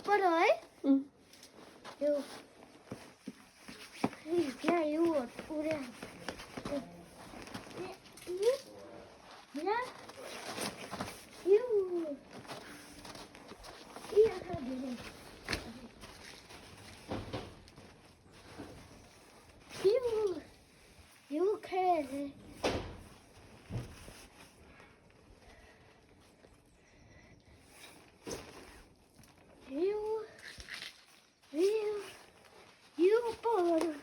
पर है यो क्या यो पूरे you can you borrow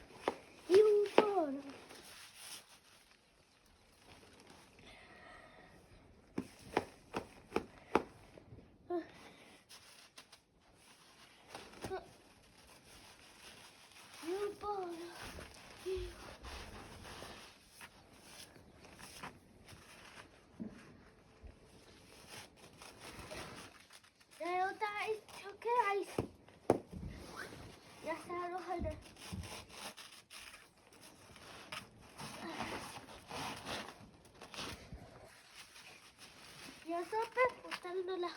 Ya sampai putar dulu.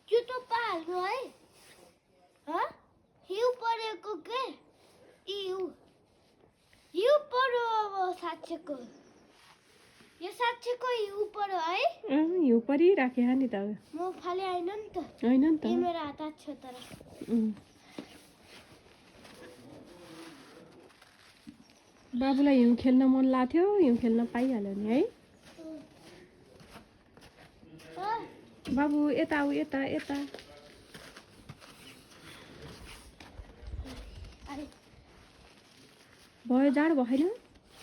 Yo to pago ¿Ah? Hiu pare ko ke? Hiu paro साँच्चैको यो साँच्चैको हिउ परो है हिउ परिराखे नि त म फाले आइन नि त हैन नि त यो मेरो हात छ तर बाबुलाई हिउँ खेल्न मन लाग्थ्यो हिउँ खेल्न पाइहाल्यो नि है बाबु यता आऊ यता यता भयो जाडो भएन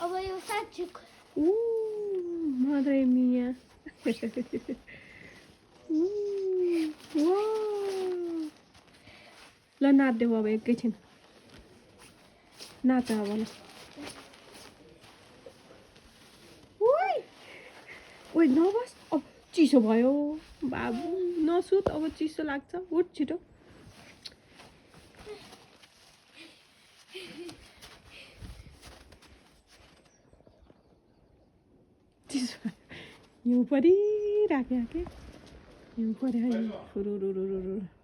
अब यो साँच्चैको मदर मिया ल नाच्देऊ अब एकैछिन नाच अब ल ओइ नबस अब चिसो भयो बाबु नसुत अब चिसो लाग्छ उठ छिटो चिसो हिउँ परिराख्यो के हिउँ पर्यो